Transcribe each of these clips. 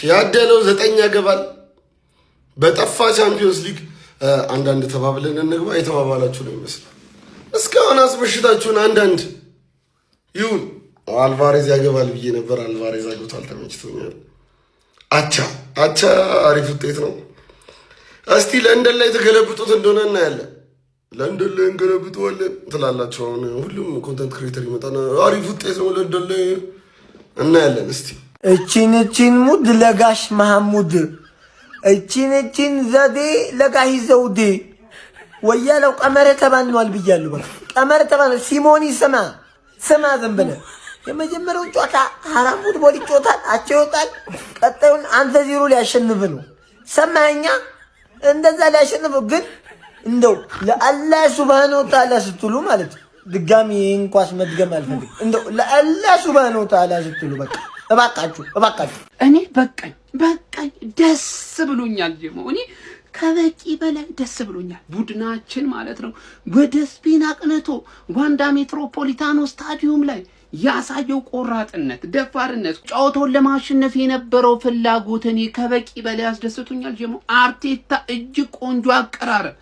ያደለው 9 ያገባል በጠፋ ቻምፒዮንስ ሊግ አንዳንድ ተባብለን እንግባ የተባባላችሁ ነው ይመስላል። እስካሁን አስበሽታችሁን አንዳንድ ይሁን። አልቫሬዝ ያገባል ብዬ ነበር። አልቫሬዝ አግብቷል፣ ተመችቶኛል። አቻ አሪፍ ውጤት ነው። እስቲ ለንደን ላይ ተገለብጡት እንደሆነ እናያለን። ለንደን ላይ እንገለብጠዋለን ትላላችሁ። አሁን ሁሉም ኮንተንት ክሬተር ይመጣና አሪፍ ውጤት ነው ለንደን ላይ እናያለን። እስቲ እቺን ሙድ ለጋሽ መሐሙድ እቺን ዘዴ ለጋሽ ዘውዴ ወያለው ቀመረ ተባንኗል ብያለሁ። በቃ ቀመረ ተባንኗል። ሲሞኒ ስማ ዝም ብለህ የመጀመሪያው ጨዋታ ሐራም ፉትቦል ይጫወታል፣ አቻ ይወጣል። ቀጣዩን 1-0 ሊያሸንፍ ነው። ሰማኸኛ? እንደዛ ሊያሸንፍ ግን እንደው ለአላህ ሱብሃነሁ ወተዓላ ስትሉ ማለት ድጋሚ እንኳን መድገም አልፈልግም። እንደው ለአላህ ሱብሃነሁ ወተዓላ ስትሉ በቃ እባካችሁ እኔ በቃኝ ደስ ብሎኛል። ጀሞ እኔ ከበቂ በላይ ደስ ብሎኛል። ቡድናችን ማለት ነው ወደ ስፔን አቅንቶ ዋንዳ ሜትሮፖሊታኖ ስታዲየም ላይ ያሳየው ቆራጥነት፣ ደፋርነት፣ ጨዋታውን ለማሸነፍ የነበረው ፍላጎት እኔ ከበቂ በላይ አስደስቶኛል። ጀሞ አርቴታ እጅግ ቆንጆ አቀራረብ፣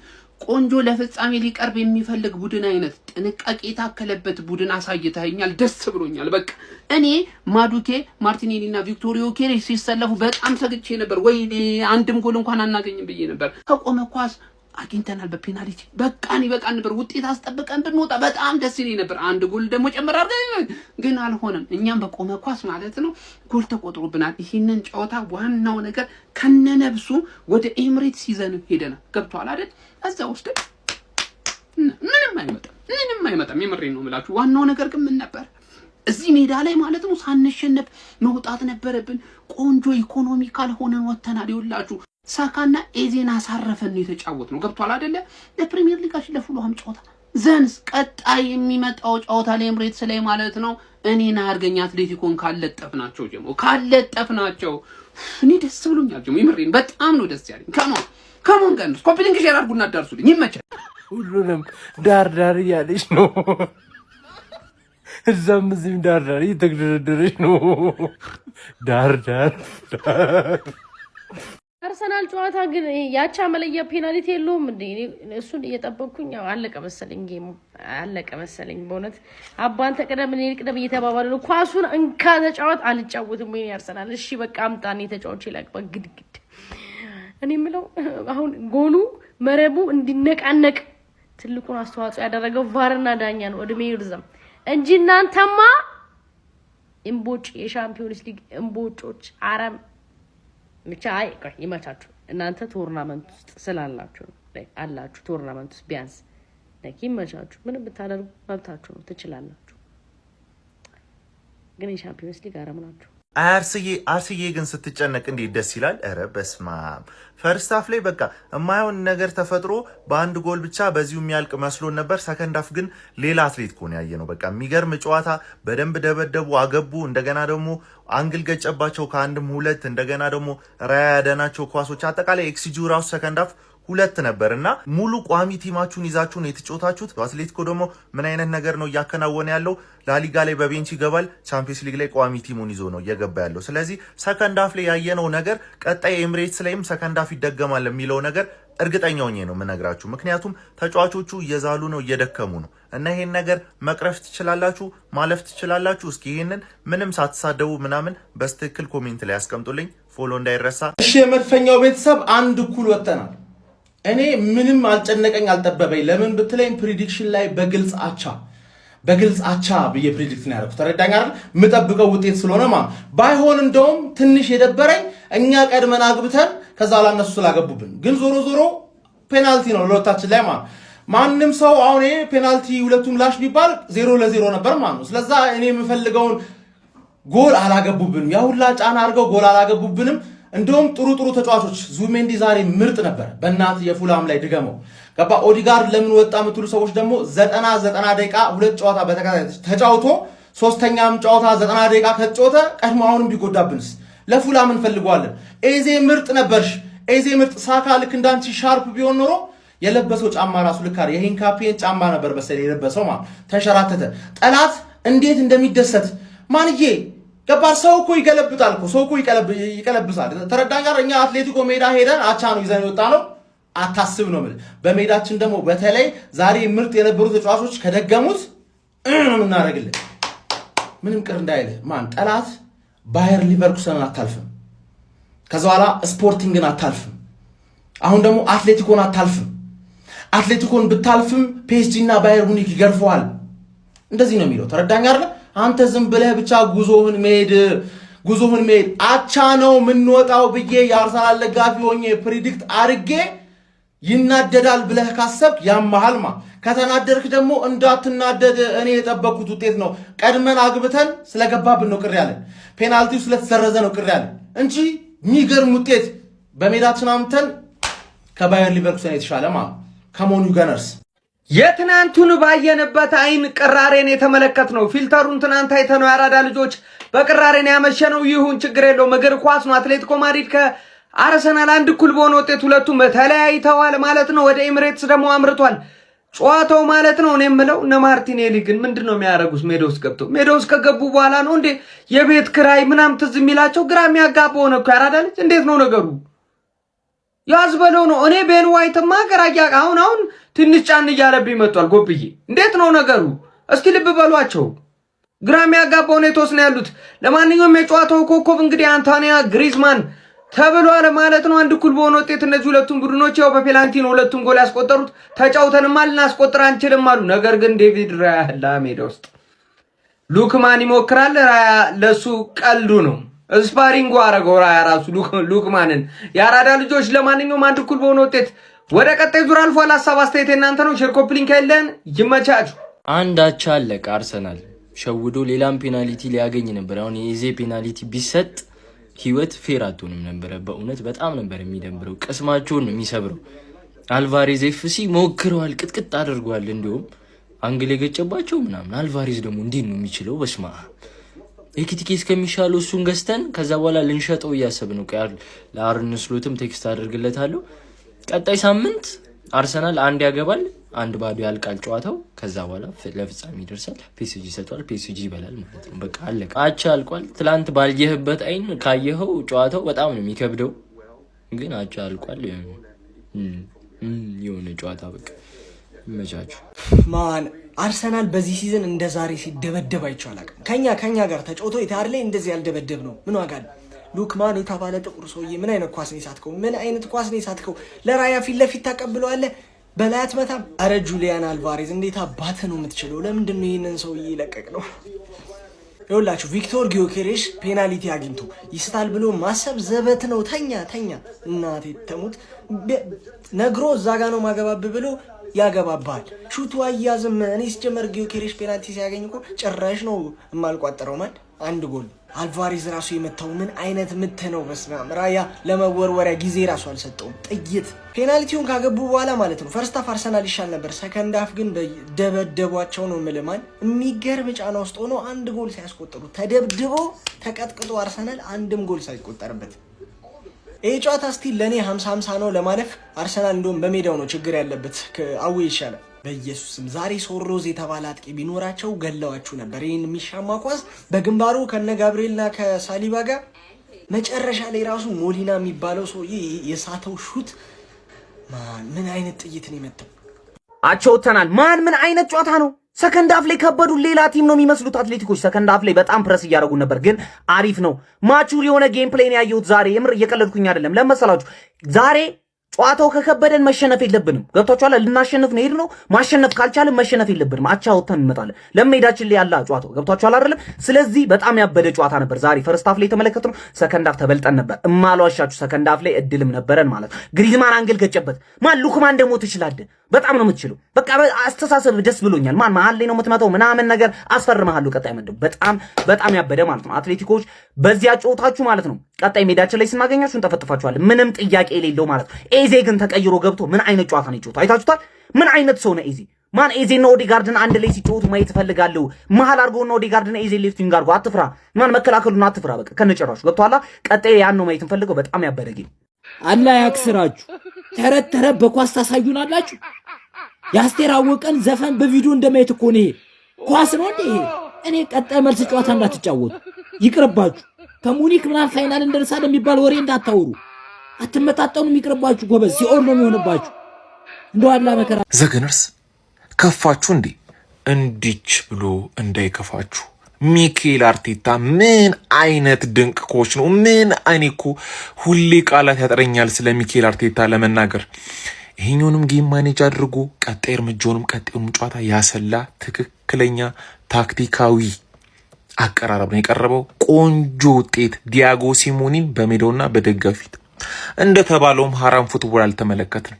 ቆንጆ ለፍጻሜ ሊቀርብ የሚፈልግ ቡድን አይነት ጥንቃቄ የታከለበት ቡድን አሳይተኸኛል። ደስ ብሎኛል። በቃ እኔ ማዱኬ ማርቲኔሊ እና ቪክቶሪዮ ኬሬስ ሲሰለፉ በጣም ሰግቼ ነበር። ወይኔ አንድም ጎል እንኳን አናገኝም ብዬ ነበር። ከቆመ ኳስ አግኝተናል በፔናልቲ በቃን ይበቃን ነበር። ውጤት አስጠብቀን ብንወጣ በጣም ደስ ይለኝ ነበር። አንድ ጎል ደግሞ ጨምር አድርገን ግን አልሆነም። እኛም በቆመ ኳስ ማለት ነው ጎል ተቆጥሮብናል። ይሄንን ጨዋታ ዋናው ነገር ከነነብሱ ወደ ኤምሬትስ ይዘን ሄደናል። ገብቷል አይደል? እዛ ውስጥ ምንም አይመጣም። የምሬን ነው የምላችሁ። ዋናው ነገር ግን ምን ነበር? እዚህ ሜዳ ላይ ማለት ነው ሳንሸነፍ መውጣት ነበረብን። ቆንጆ ኢኮኖሚካል ሆነን ወተናል። ይውላችሁ ሳካና ኤዜና ሳረፈን ነው የተጫወትነው። ገብቷል አይደለ? ለፕሪሚየር ሊጋችን ለፉልሃም ጨዋታ ዘንስ ቀጣይ የሚመጣው ጨዋታ ለኤምሬትስ ላይ ማለት ነው እኔና አርገኛ አትሌቲኮን ካለጠፍናቸው እኔ ደስ ብሎኛል። ጀሞ የምሬን በጣም ነው ደስ ያለኝ። ከሞን ጋር ኮፒ ሊንክ ሼር አድርጉና አዳርሱልኝ። ይመቻል። ሁሉንም ዳር እያለች ነው። እዛም እዚህም ዳር እየተግደረደረች ነው። ዳር አርሰናል ጨዋታ ግን ያቻ መለያ ፔናልቲ የለውም እንዴ? እሱን እየጠበቅኩኝ አለቀ መሰለኝ። ጌሙ አለቀ መሰለኝ። በእውነት አባን ተቀደም እኔ ልቅደም እየተባባለ ነው። ኳሱን እንካ ተጫወት። አልጫወትም ወይ አርሰናል? እሺ በቃ አምጣኔ ተጫዋች ይላቅ በግድግድ። እኔ የምለው አሁን ጎሉ መረቡ እንዲነቃነቅ ትልቁን አስተዋጽኦ ያደረገው ቫርና ዳኛ ነው። እድሜ ይርዘም እንጂ እናንተማ እምቦጭ የሻምፒዮንስ ሊግ እምቦጮች አረም ብቻ ይመቻችሁ። እናንተ ቶርናመንት ውስጥ ስላላችሁ አላችሁ ቶርናመንት ውስጥ ቢያንስ ይመቻችሁ። ምንም ብታደርጉ መብታችሁ ነው፣ ትችላላችሁ። ግን የሻምፒዮንስ ሊግ አረም ናችሁ። አርስዬ ግን ስትጨነቅ እንዴት ደስ ይላል። ኧረ በስማም ፈርስት ሃፍ ላይ በቃ የማይሆን ነገር ተፈጥሮ በአንድ ጎል ብቻ በዚሁ የሚያልቅ መስሎን ነበር። ሰከንድ ሃፍ ግን ሌላ አትሌት ኮን ያየ ነው። በቃ የሚገርም ጨዋታ፣ በደንብ ደበደቡ፣ አገቡ። እንደገና ደግሞ አንግል ገጨባቸው ከአንድም ሁለት። እንደገና ደግሞ ራያ ያደናቸው ኳሶች። አጠቃላይ ኤክስጂው ራሱ ሰከንድ ሃፍ 2 ነበርና ሙሉ ቋሚ ቲማችሁን ይዛችሁ ነው የተጫወታችሁት። አትሌቲኮ ደግሞ ምን አይነት ነገር ነው እያከናወነ ያለው? ላሊጋ ላይ በቤንች ይገባል፣ ቻምፒየንስ ሊግ ላይ ቋሚ ቲሙን ይዞ ነው እየገባ ያለው። ስለዚህ ሰከንድ ሃፍ ላይ ያየነው ነገር ቀጣይ ኤምሬትስ ላይም ሰከንድ ሃፍ ይደገማል የሚለው ነገር እርግጠኛ ሆኜ ነው የምነግራችሁ። ምክንያቱም ተጫዋቾቹ እየዛሉ ነው፣ እየደከሙ ነው እና ይሄን ነገር መቅረፍ ትችላላችሁ፣ ማለፍ ትችላላችሁ። እስኪ ይሄንን ምንም ሳትሳደቡ ምናምን በስትክክል ኮሜንት ላይ ያስቀምጡልኝ፣ ፎሎ እንዳይረሳ። እሺ የመድፈኛው ቤተሰብ አንድ እኩል ወጥተናል። እኔ ምንም አልጨነቀኝ አልጠበበኝ። ለምን ብትለኝ ፕሪዲክሽን ላይ በግልጽ አቻ ብዬ ፕሪዲክት ነው ያደረኩት። ተረዳኝ አይደል? የምጠብቀው ውጤት ስለሆነ ባይሆን እንደውም ትንሽ የደበረኝ እኛ ቀድመን አግብተን ከዛ ላ እነሱ ስላገቡብን፣ ግን ዞሮ ፔናልቲ ነው ለሁለታችን ላይ ማንም ሰው አሁን ፔናልቲ ሁለቱም ላሽ ቢባል 0-0 ነበር ማለት ነው። ስለዛ እኔ የምፈልገውን ጎል አላገቡብንም። ያ ሁላ ጫና አድርገው ጎል አላገቡብንም። እንደውም ጥሩ ተጫዋቾች ዙሜንዲ ዛሬ ምርጥ ነበር። በእናት የፉላም ላይ ድገመው ገባ። ኦዲጋርድ ለምን ወጣ የምትሉ ሰዎች ደግሞ 90 ደቂቃ 2 ጨዋታ በተከታታይ ተጫውቶ ሶስተኛም ጨዋታ 90 ደቂቃ ከተጫወተ ቀድሞ አሁንም ቢጎዳብንስ? ለፉላም እንፈልገዋለን። ኤዜ ምርጥ ነበርሽ። ኤዜ ምርጥ። ሳካ ልክ እንዳንቺ ሻርፕ ቢሆን ኖሮ የለበሰው ጫማ ራሱ ልክ አይደል? የሂንካፔን ጫማ ነበር መሰለኝ የለበሰው ማለት ተንሸራተተ። ጠላት እንዴት እንደሚደሰት ማንዬ ገባህ? ሰው እኮ ይገለብጣል እኮ ሰው እኮ ይቀለብሳል። ተረዳኝ ጋር እኛ አትሌቲኮ ሜዳ ሄደን አቻ ነው ይዘን የወጣ ነው። አታስብ ነው ማለት በሜዳችን ደግሞ በተለይ ዛሬ ምርጥ የነበሩ ተጫዋቾች ከደገሙት ነው የምናደርግልን። ምንም ቅር እንዳይልህ ማን ጠላት ባየር ሊቨርኩሰንን አታልፍም። ከዛ በኋላ ስፖርቲንግን አታልፍም። አሁን ደግሞ አትሌቲኮን አታልፍም። አትሌቲኮን ብታልፍም ፒኤስጂ እና ባየር ሙኒክ ይገርፈዋል። እንደዚህ ነው የሚለው። ተረዳኝ አይደል? አንተ ዝም ብለህ ብቻ ጉዞህን መሄድ አቻ ነው የምንወጣው ብዬ የአርሰናል ደጋፊ ሆኜ ፕሪዲክት አድርጌ ይናደዳል ብለህ ካሰብክ ያመሃልማ። ከተናደርክ ደግሞ እንዳትናደድ እኔ የጠበኩት ውጤት ነው። ቀድመን አግብተን ስለገባብን ነው ቅር ያለን፣ ፔናልቲው ስለተሰረዘ ነው ቅር ያለን እንጂ የሚገርም ውጤት በሜዳችን አምተን ከባየር ሊቨርኩሰን የተሻለ ማለት ከሞኑ ገነርስ የትናንቱን ባየንበት አይን ቅራሬን የተመለከት ነው። ፊልተሩን ትናንት አይተነው ያራዳ ልጆች በቅራሬን ያመሸነው ይሁን ችግር የለውም። እግር ኳስ ነው። አትሌቲኮ ማድሪድ ከአርሰናል አንድ እኩል በሆነ ውጤት ሁለቱም ተለያይተዋል ማለት ነው። ወደ ኤሚሬትስ ደግሞ አምርቷል ጨዋታው ማለት ነው። እኔ የምለው እነ ማርቲኔሊ ግን ምንድነው የሚያደርጉት? ሜዳ ውስጥ ከገቡ በኋላ ነው እንዴ የቤት ክራይ ምናምን ትዝ የሚላቸው? ግራ የሚያጋባው ነው እኮ ያራዳ ልጅ። እንዴት ነው ነገሩ? ያዝበለው ነው። እኔ ቤን ዋይትማ ገራያ አሁን ትንሽ ጫን እያለብኝ መጥቷል። ጎብዬ እንዴት ነው ነገሩ? እስኪ ልብ በሏቸው። ግራ የሚያጋባው ሁኔታዎች ነው ያሉት። ለማንኛውም የጨዋታው ኮከብ እንግዲህ አንቶኒዮ ግሪዝማን ተብሏል ማለት ነው። አንድ እኩል በሆነ ውጤት እነዚህ ሁለቱም ቡድኖች ያው በፔናልቲ ነው ሁለቱም ጎል ያስቆጠሩት። ተጫውተንማል ልናስቆጥር አንችልም አሉ። ነገር ግን ዴቪድ ራያ ሜዳ ውስጥ ሉክማን ይሞክራል። ራያ ለሱ ቀልዱ ነው። ስፓሪንጉ አረገው ራያ ራሱ ሉክማንን። የአራዳ ልጆች ለማንኛውም አንድ እኩል በሆነ ውጤት ወደ ቀጣይ ዙር አልፏል። ሀሳብ አስተያየት እናንተ ነው። ሼር ኮፒ ሊንክ ያለን ይመቻችሁ። አንድ አቻ አለቀ። አርሰናል ሸውዶ ሌላም ፔናልቲ ሊያገኝ ነበር። አሁን የኢዜ ፔናልቲ ቢሰጥ ህይወት ፌር አትሆንም ነበር። በእውነት በጣም ነበር የሚደብረው። ቅስማቸውን ነው የሚሰብረው። አልቫሬዝ ኤፍሲ ሞክረዋል፣ ቅጥቅጥ አድርጓል። እንዲሁም አንግል የገጨባቸው ምናምን። አልቫሬዝ ደግሞ እንዴት ነው የሚችለው? በስማ የኪቲኬ እስከሚሻለው እሱን ገዝተን ከዛ በኋላ ልንሸጠው እያሰብን ነው። ለአርነ ስሎትም ቴክስት አደርግለታለሁ። ቀጣይ ሳምንት አርሰናል አንድ ያገባል፣ 1-0 ያልቃል ጨዋታው። ከዛ በኋላ ለፍጻሜ ይደርሳል። ፒኤስጂ ይሰጣል፣ ፒኤስጂ ይበላል ማለት ነው። በቃ አለቀ። አቻ አልቋል። ትላንት ባልየህበት አይን ካየኸው ጨዋታው በጣም ነው የሚከብደው፣ ግን አቻ አልቋል። የሆነ ጨዋታ በቃ ይመቻችሁ። ማን አርሰናል በዚህ ሲዝን እንደ ዛሬ ሲደበደብ አይቼው አላውቅም። ከኛ ጋር ተጫውቶ የታር ላይ እንደዚህ ያልደበደብ ነው። ምን ዋጋ አለ? ሉክማን የተባለ ጥቁር ሰውዬ ምን አይነት ኳስ ነው የሳትከው? ምን አይነት ኳስ ነው የሳትከው? ለራያ ፊት ለፊት ታቀብለዋለህ፣ በላይ አትመታም። አረ ጁሊያን አልቫሬዝ እንዴት አባተ ነው የምትችለው? ለምንድን ነው ይህንን ሰውዬ ለቀቅ ነው? ይኸውላችሁ ቪክቶር ጊዮኬሬሽ ፔናልቲ አግኝቶ ይስታል ብሎ ማሰብ ዘበት ነው። ተኛ እናቴ ተሙት ነግሮ እዛ ጋ ነው ማገባብ ብሎ ያገባባል። ሹቱ አያዝም። እኔ ሲጀመር ጊዮኬሬሽ ፔናልቲ ሲያገኝ እኮ ጭራሽ ነው የማልቋጠረው። ማን አንድ ጎል አልቫሬዝ ራሱ የመታው ምን አይነት ምት ነው? በስመ አብ። ራያ ለመወርወሪያ ጊዜ ራሱ አልሰጠውም። ጥይት ፔናልቲውን ካገቡ በኋላ ማለት ነው። ፈርስት ሃፍ አርሰናል ይሻል ነበር፣ ሰከንድ ሃፍ ግን ደበደቧቸው ነው የምልህ። የሚገርም ጫና ውስጥ ሆኖ አንድ ጎል ሲያስቆጥሩ ተደብድቦ ተቀጥቅጦ አርሰናል አንድም ጎል ሳይቆጠርበት ይህ ጨዋታ ስቲል ለእኔ 50-50 ነው ለማለፍ። አርሰናል እንደውም በሜዳው ነው ችግር ያለበት። አዌ ይሻላል። በኢየሱስም ዛሬ ሶሮዝ የተባለ አጥቂ ቢኖራቸው ገለዋችሁ ነበር። ይህን የሚሻማ ኳስ በግንባሩ ከነ ጋብሪኤልና ከሳሊባ ጋር መጨረሻ ላይ ራሱ ሞሊና የሚባለው ሰውዬ የሳተው ሹት ምን አይነት ጥይት ነው የመታው? አቸውተናል። ምን አይነት ጨዋታ ነው? ሰከንድ ሃፍ ላይ ከበዱ። ሌላ ቲም ነው የሚመስሉት አትሌቲኮች። ሰከንድ ሃፍ ላይ በጣም ፕረስ እያደረጉ ነበር፣ ግን አሪፍ ነው። ማቹር የሆነ ጌም ፕሌይ ነው ያየሁት ዛሬ። የምር እየቀለድኩኝ አይደለም። ለመሰላችሁ ዛሬ ጨዋታው ከከበደን መሸነፍ የለብንም። ገብታችኋል? ልናሸንፍ ነው ሄድ ነው። ማሸነፍ ካልቻለን መሸነፍ የለብንም። አቻ ወጥተን እንመጣለን። ለሜዳችን ላይ ያለ ጨዋታው ገብታችኋል አይደለም? ስለዚህ በጣም ያበደ ጨዋታ ነበር ዛሬ። ፈርስት ሃፍ ላይ የተመለከትነው፣ ሰከንድ ሃፍ ተበልጠን ነበር። እማሏሻችሁ ሰከንድ ሃፍ ላይ እድልም ነበረን ማለት ነው። ግሪዝማን አንግል ገጨበት። ሉክማን ደግሞ ትችላለህ፣ በጣም ነው የምትችለው። በቃ አስተሳሰብ ደስ ብሎኛል። መሀል ላይ ነው የምትመጣው ምናምን ነገር አስፈርመሃለሁ። ቀጣይ ምንድነው በጣም ያበደ ማለት ነው። አትሌቲኮች በዚያ ጨዋታችሁ ማለት ነው ቀጣይ ሜዳችን ላይ ስናገኛችሁ እንጠፈጥፋችኋለን፣ ምንም ጥያቄ የሌለው ማለት ነው። ኤዜ ግን ተቀይሮ ገብቶ ምን አይነት ጨዋታ ነው የጨዋታው? አይታችሁታል? ምን አይነት ሰው ነው ኤዜ? ኤዜና ኦዴጋርድን አንድ ላይ ሲጫወቱ ማየት እፈልጋለሁ። መሀል አድርጎና ኦዴጋርድን ኤዜ ሌፍቲንግ አድርጎ አትፍራ፣ መከላከሉን አትፍራ። በቃ ከነጨራሹ ገብቷላ። ቀጣይ ያን ነው ማየት እንፈልገው። በጣም ያበደ ጌም። አላህ ያክስራችሁ። ተረት በኳስ ታሳዩናላችሁ። የአስቴር አወቀን ዘፈን በቪዲዮ እንደማየት እኮ ነው። ይሄ ኳስ ነው እንዴ? እኔ ቀጣይ መልስ ጨዋታ እንዳትጫወቱ ይቅርባችሁ። ከሙኒክ ምናምን ፋይናል እንደርሳለን የሚባል ወሬ እንዳታወሩ። አትመጣጣኑም። ይቅርባችሁ ጎበዝ። ሲኦል ነው የሚሆንባችሁ። እንደው አላ መከራ ዘገነርስ ከፋችሁ እንዴ? እንዲች ብሎ እንዳይከፋችሁ። ሚኬል አርቴታ ምን አይነት ድንቅ ኮች ነው! ምን አይኔኮ ሁሌ ቃላት ያጠረኛል ስለ ሚኬል አርቴታ ለመናገር። ይሄኛውንም ጌም ማኔጅ አድርጎ ቀጣይ እርምጃውንም ቀጣዩንም ጨዋታ ያሰላ ትክክለኛ ታክቲካዊ አቀራረብ ነው የቀረበው። ቆንጆ ውጤት ዲያጎ ሲሞኒን በሜዳውና በደጋፊ ፊት እንደተባለውም ሀራም ፉትቦል አልተመለከትንም።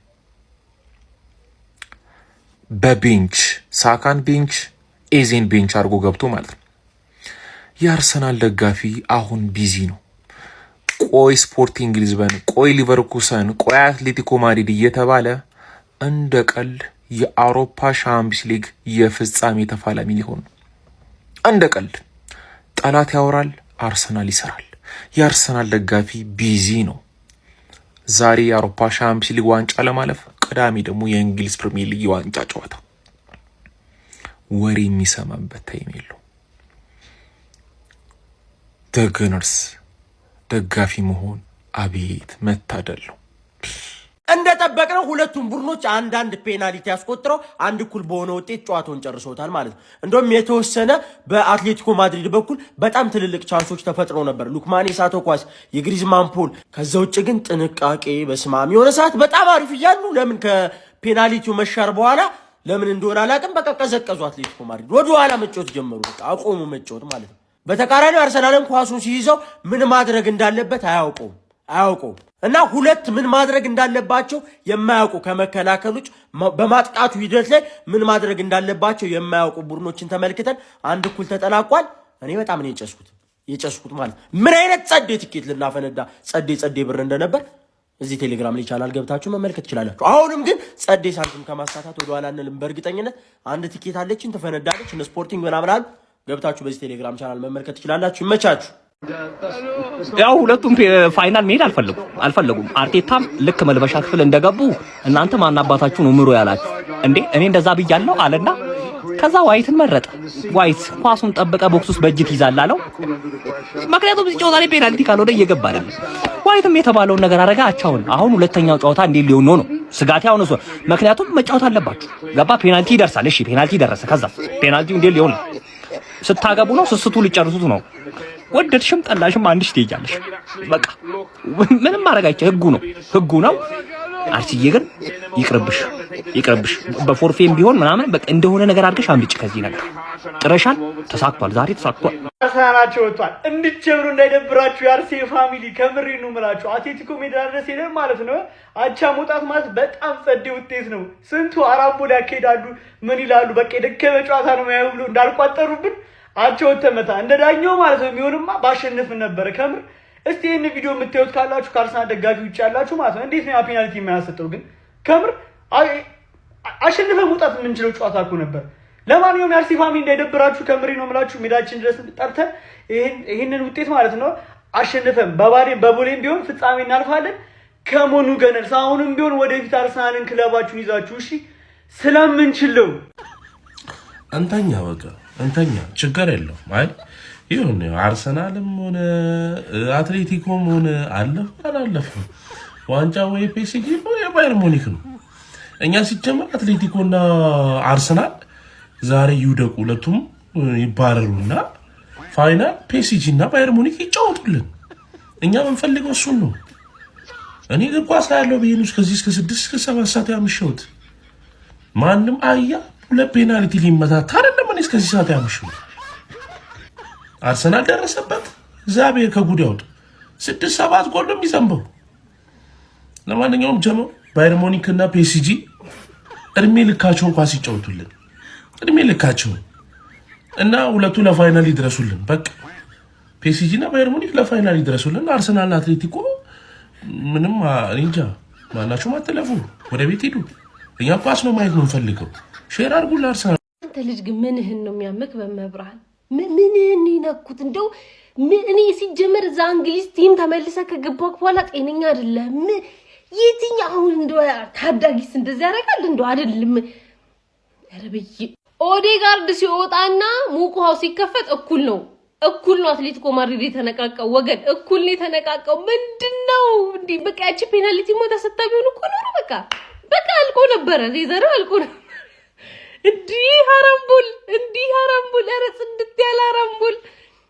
በቤንች ሳካን ቤንች ኤዜን ቤንች አድርጎ ገብቶ ማለት ነው። የአርሰናል ደጋፊ አሁን ቢዚ ነው። ቆይ ስፖርቲንግ ሊዝበን፣ ቆይ ሊቨርኩሰን፣ ቆይ አትሌቲኮ ማድሪድ እየተባለ እንደ ቀልድ የአውሮፓ ሻምፒዮንስ ሊግ የፍጻሜ ተፋላሚ ሊሆን እንደ ቀልድ ጠላት ያወራል፣ አርሰናል ይሰራል። የአርሰናል ደጋፊ ቢዚ ነው። ዛሬ የአውሮፓ ሻምፒዮንስ ሊግ ዋንጫ ለማለፍ፣ ቅዳሜ ደግሞ የእንግሊዝ ፕሪሚየር ሊግ ዋንጫ ጨዋታ። ወሬ የሚሰማበት ታይም የለው። ደገነርስ ደጋፊ መሆን አቤት መታደል ነው። እንደጠበቅነው ሁለቱም ቡድኖች አንዳንድ ፔናልቲ ያስቆጥረው አንድ እኩል በሆነ ውጤት ጨዋታውን ጨርሰውታል ማለት ነው። እንደውም የተወሰነ በአትሌቲኮ ማድሪድ በኩል በጣም ትልልቅ ቻንሶች ተፈጥረው ነበር። ሉክማን የሳተው ኳስ፣ የግሪዝማን ፖል። ከዛ ውጭ ግን ጥንቃቄ በስማም የሆነ ሰዓት በጣም አሪፍ እያሉ ለምን ከፔናልቲው መሻር በኋላ ለምን እንደሆነ አላውቅም፣ በቃ ቀዘቀዙ። አትሌቲኮ ማድሪድ ወደ ኋላ መጫወት ጀመሩ። በቃ አቆሙ መጫወት ማለት ነው። በተቃራኒው አርሰናልን ኳሱን ሲይዘው ምን ማድረግ እንዳለበት አያውቁም እና ሁለት ምን ማድረግ እንዳለባቸው የማያውቁ ከመከላከል ውጭ በማጥቃቱ ሂደት ላይ ምን ማድረግ እንዳለባቸው የማያውቁ ቡድኖችን ተመልክተን አንድ እኩል ተጠናቋል። እኔ በጣም ነው የጨስኩት ማለት ምን አይነት ጸዴ ትኬት ልናፈነዳ ጸዴ ብር እንደነበር እዚህ ቴሌግራም ላይ ቻናል ገብታችሁ መመልከት ትችላላችሁ። አሁንም ግን ጸዴ ሳንቲም ከማሳታት ወደ ኋላ አንልም። በእርግጠኝነት አንድ ትኬት አለችን ትፈነዳለች። እነ ስፖርቲንግ ምናምን አሉ። ገብታችሁ በዚህ ቴሌግራም ቻናል መመልከት ትችላላችሁ። ይመቻችሁ። ያው ሁለቱም ፋይናል መሄድ አልፈለጉም። አርቴታም ልክ መልበሻ ክፍል እንደገቡ እናንተ ማናባታችሁ ነው ምሮ ያላችሁ እንዴ እኔ እንደዛ ብያለሁ አለና ከዛ ዋይትን መረጠ። ዋይት ኳሱን ጠበቀ፣ ቦክስ ውስጥ በእጅ ይዛል አለው። ምክንያቱም እዚህ ጨዋታ ላይ ፔናልቲ ካልሆነ እየገባ አይደል። ዋይትም የተባለውን ነገር አረጋ። አቻውን አሁን ሁለተኛው ጨዋታ እንዴት ሊሆን ነው ስጋቴ አሁን እሱ። ምክንያቱም መጫወት አለባችሁ። ገባ ፔናልቲ ይደርሳል። እሺ ፔናልቲ ደረሰ። ከዛ ፔናልቲው እንዴት ሊሆን ስታገቡ ነው ስስቱ ሊጨርሱት ነው። ወደድሽም ጠላሽም አንድሽ ትይጃለሽ። በቃ ምንም ማድረግ አይቻልም። ህጉ ነው። አርሲዬ ግን ይቅርብሽ። በፎርፌም ቢሆን ምናምን በቃ እንደሆነ ነገር አድርገሽ አምልጭ ከዚህ ነገር። ጥረሻል፣ ተሳክቷል። ዛሬ ተሳክቷል። አርሰናላችሁ ወጥቷል። እንድትጀምሩ እንዳይደብራችሁ የአርሴ ፋሚሊ ከምሬ ነው የምላችሁ። አትሌቲኮ ሜዳ ድረስ ሄደን ማለት ነው አቻ መውጣት ማለት በጣም ጸዴ ውጤት ነው። ስንቱ አራት ቦል ያካሄዳሉ ምን ይላሉ። በቃ የደከመ ጨዋታ ነው ያዩ ብሎ እንዳልቋጠሩብን አቸው ተመታ እንደ ዳኛው ማለት ነው። የሚሆንማ ባሸነፍን ነበር ከምር። እስቲ ይሄን ቪዲዮ የምታዩት ካላችሁ ከአርሰናል ደጋፊ ውጭ ያላችሁ ማለት ነው እንዴት ነው ፔናልቲ የማያሰጠው? ግን ከምር አሸንፈ መውጣት የምንችለው ጨዋታ እኮ ነበር። ለማንኛውም የአርሲ ፋሚሊ እንዳይደብራችሁ ከምሬ ነው የምላችሁ። ሜዳችን ድረስ ጠርተን ይሄንን ውጤት ማለት ነው አሸንፈን በቦሌም ቢሆን ፍጻሜ እናልፋለን። ከሞኑ ገነርስ አሁንም ቢሆን ወደፊት አርሰናልን ክለባችሁን ይዛችሁ እሺ ስለምንችለው እንተኛ ችግር የለውም። አይ ይሁን አርሰናልም ሆነ አትሌቲኮም ሆነ አላለፈም ዋንጫ ወይ ፒኤስጂ ወይ ባየር ሙኒክ ነው። እኛ ሲጀመር አትሌቲኮና አርሰናል ዛሬ ይውደቁ ሁለቱም ይባረሩና ፋይናል ፒኤስጂ እና ባየር ሙኒክ ይጫወቱልን። እኛ የምንፈልገው እሱን ነው። እኔ እግር ኳስ ያለው በየኑስ ከዚህ እስከ 6 እስከ 7 ሰዓት ያምሽውት ማንም አያ ሁለት ፔናልቲ ሊመታታ አይደለም። እኔ እስከዚህ ሰዓት ያምሽው አርሰናል ደረሰበት። እግዚአብሔር ከጉድ ያውጥ 6-7 ጎል ነው የሚዘንበው። ለማንኛውም ጀመው ባየር ሙኒክ እና ፒኤስጂ እድሜ ልካቸውን ኳስ ይጫወቱልን። እድሜ ልካቸው እና ሁለቱ ለፋይናል ይድረሱልን። በቃ ፒኤስጂ እና ባየር ሙኒክ ለፋይናል ይድረሱልን። አርሰናል እና አትሌቲኮ ምንም እንጃ ማናችሁም አትለፉ፣ ወደ ቤት ሂዱ። እኛ ኳስ ነው ማየት ነው እንፈልገው። ሼር አድርጉ ለአርሰናል። አንተ ልጅ ግን ምንህን ነው የሚያምክ? በመብራን ምንህን ይነኩት? እንደው እኔ ሲጀመር እዛ እንግሊዝ ቲም ተመልሰ ከገባክ በኋላ ጤነኛ አይደለም። የትኛው አሁን እንደው ታዳጊስ እንደዚህ ያደርጋል? እንደው አይደለም። ኧረ በይ ኦዴጋርድ ሲወጣና ሙቁሃው ሲከፈት እኩል ነው እኩል ነው አትሌቲኮ ማድሪድ የተነቃቀው ወገን እኩል ነው የተነቃቀው ምንድነው እንዴ በቃ ያቺ ፔናልቲ ሞታ ሰጣቢውን እኮ ነው በቃ አልቆ ነበር ዜዘሩ አልቆ ነበር እንዴ ሀራምቡል ኧረ ጽድት ያለ ሀራምቡል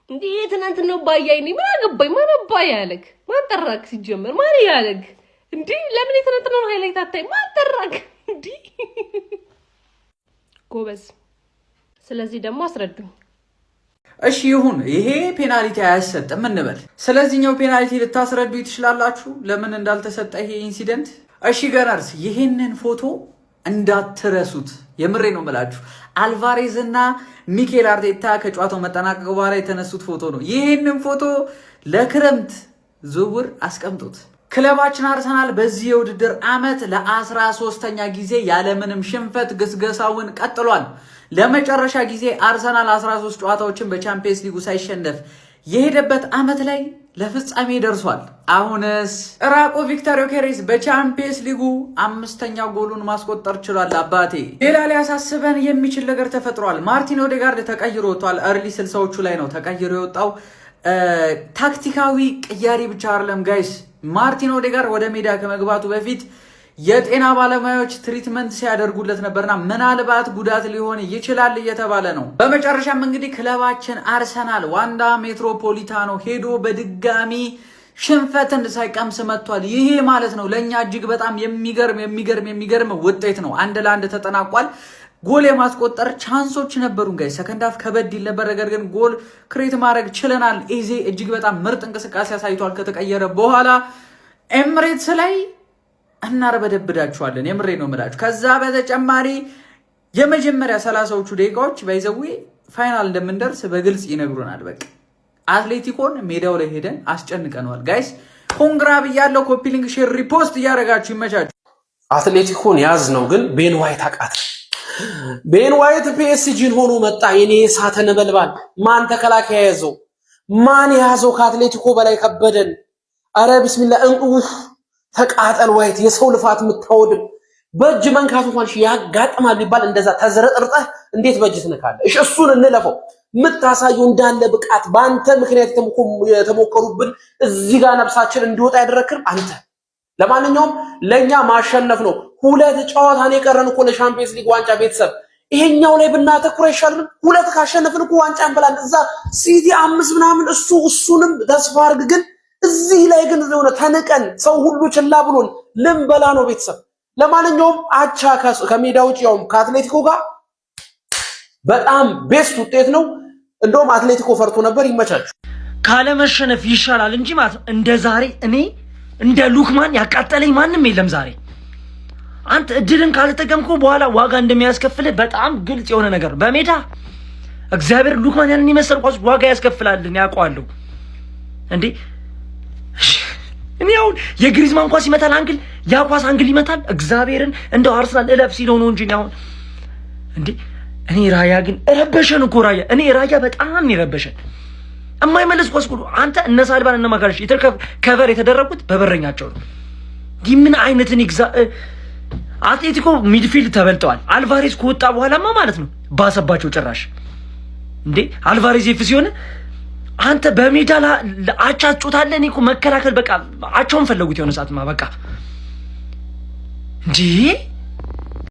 እንዴ ትናንት ነው ባያይኔ ምን አገባኝ ማን አባይ ያለክ ማን ጠራክ ሲጀመር ማን ያለክ እንዴ ለምን ትናንት ነው ሃይላይት አታይ ማን ጠራክ እንዴ ጎበዝ ስለዚህ ደግሞ አስረዱኝ እሺ ይሁን ይሄ ፔናልቲ አያሰጥም እንበል ስለዚህኛው ፔናልቲ ልታስረዱ ይችላልላችሁ ለምን እንዳልተሰጠ ይሄ ኢንሲደንት እሺ ገናርስ ይሄንን ፎቶ እንዳትረሱት የምሬ ነው መላችሁ አልቫሬዝ እና ሚኬል አርቴታ ከጨዋታው መጠናቀቅ በኋላ የተነሱት ፎቶ ነው ይሄንን ፎቶ ለክረምት ዝውውር አስቀምጡት ክለባችን አርሰናል በዚህ የውድድር ዓመት ለ13ኛ ጊዜ ያለምንም ሽንፈት ግስገሳውን ቀጥሏል ለመጨረሻ ጊዜ አርሰናል 13 ጨዋታዎችን በቻምፒየንስ ሊጉ ሳይሸነፍ የሄደበት ዓመት ላይ ለፍጻሜ ደርሷል አሁንስ ራቆ ቪክቶር ዮኬሬስ በቻምፒየንስ ሊጉ 5ኛ ጎሉን ማስቆጠር ችሏል አባቴ ሌላ ሊያሳስበን የሚችል ነገር ተፈጥሯል ማርቲን ኦዴጋርድ ተቀይሮ ወጥቷል early 60ዎቹ ላይ ነው ተቀይሮ የወጣው ታክቲካዊ ቅያሪ ብቻ አይደለም ጋይስ ማርቲን ኦዴጋርድ ወደ ሜዳ ከመግባቱ በፊት የጤና ባለሙያዎች ትሪትመንት ሲያደርጉለት ነበርና ምናልባት ጉዳት ሊሆን ይችላል እየተባለ ነው በመጨረሻም እንግዲህ ክለባችን አርሰናል ዋንዳ ሜትሮፖሊታኖ ሄዶ በድጋሚ ሽንፈትን ሳይቀምስ መጥቷል ይሄ ማለት ነው ለኛ እጅግ በጣም የሚገርም ውጤት ነው 1-1 ተጠናቋል ጎል የማስቆጠር ቻንሶች ነበሩን ጋይስ ሰከንድ ሃፍ ከበድ ይል ነበር ነገር ግን ጎል ክሬት ማድረግ ችለናል ኤዜ እጅግ በጣም ምርጥ እንቅስቃሴ አሳይቷል ከተቀየረ በኋላ ኤምሬትስ ላይ እናረበደብዳችኋለን የምሬ ነው መላችሁ ከዛ በተጨማሪ የመጀመሪያ 30ዎቹ ደቂቃዎች ባይዘው ፋይናል እንደምንደርስ በግልጽ ይነግሩናል በቃ አትሌቲኮን ሜዳው ላይ ሄደን አስጨንቀናል ጋይስ ኮንግራ ብያለሁ ኮፒ ሊንክ ሼር ሪፖስት ያረጋችሁ ይመቻችሁ አትሌቲኮን ያዝ ነው ግን ቤን ዋይት አቃት ቤን ዋይት ፒኤስጂን ሆኖ መጣ የኔ ሳተ ነበልባል ማን ተከላካይ ያዘው ማን ያዘው ከአትሌቲኮ በላይ ከበደን አረ ቢስሚላህ እንቁፍ ተቃጠል ዋይት የሰው ልፋት ምታወድ በእጅ መንካቱ እንኳን ያጋጥማል ሊባል እንደዛ ተዘረጥርጠህ እንዴት በእጅ ትነካለህ እሺ እሱን እንለፈው ምታሳየው እንዳለ ብቃት ባንተ ምክንያት የተሞከሩብን እዚህ ጋር ነፍሳችን እንዲወጣ ያደረክር አንተ ለማንኛውም ለኛ ማሸነፍ ነው ሁለት ጨዋታ ነው የቀረን እኮ ለሻምፒየንስ ሊግ ዋንጫ ቤተሰብ ይሄኛው ላይ ብናተኩር ይሻላል ሁለት ካሸነፍን እኮ ዋንጫ እንበላለን እዛ ሲቲ 5 ምናምን እሱንም ተስፋ አድርግ ግን እዚህ ላይ ግን ዘውነ ተነቀን ሰው ሁሉ ችላ ብሎን ልንበላ ነው ቤተሰብ ለማንኛውም አቻ ከሜዳ ውጪ ያው ከአትሌቲኮ ጋር በጣም ቤስት ውጤት ነው እንደውም አትሌቲኮ ፈርቶ ነበር ይመቻችሁ ካለ መሸነፍ ይሻላል እንጂ ማለት እንደ ዛሬ እኔ እንደ ሉክማን ያቃጠለኝ ማንንም የለም ዛሬ አንተ እድልን ካልተጠቀምከው በኋላ ዋጋ እንደሚያስከፍል በጣም ግልጽ የሆነ ነገር በሜዳ እግዚአብሔር ሉክማን ያንን ይመስል ቋስ ዋጋ ያስከፍላልን ያውቃለሁ እንዴ እኔ አሁን የግሪዝማን ኳስ ይመታል አንግል ያ ኳስ አንግል ይመታል እግዚአብሔርን እንደው አርሰናል እለፍ ሲለው ነው እንጂ ነው እንዴ እኔ ራያ ግን ረበሸን እኮ ራያ እኔ ራያ በጣም ይረበሸን የማይመለስ ኳስ ሁሉ አንተ እነ ሳልባን እነ ማጋለሽ ከቨር የተደረጉት በበረኛቸው ነው ምን አይነት አትሌቲኮ ሚድፊልድ ተበልጠዋል አልቫሬዝ ከወጣ በኋላማ ማለት ነው ባሰባቸው ጭራሽ እንዴ አልቫሬዝ ይፍ ሲሆን አንተ በሜዳ አቻ ጮታለህ እኔ እኮ መከላከል በቃ አቻውን ፈለጉት የሆነ ሰዓትማ በቃ እንዴ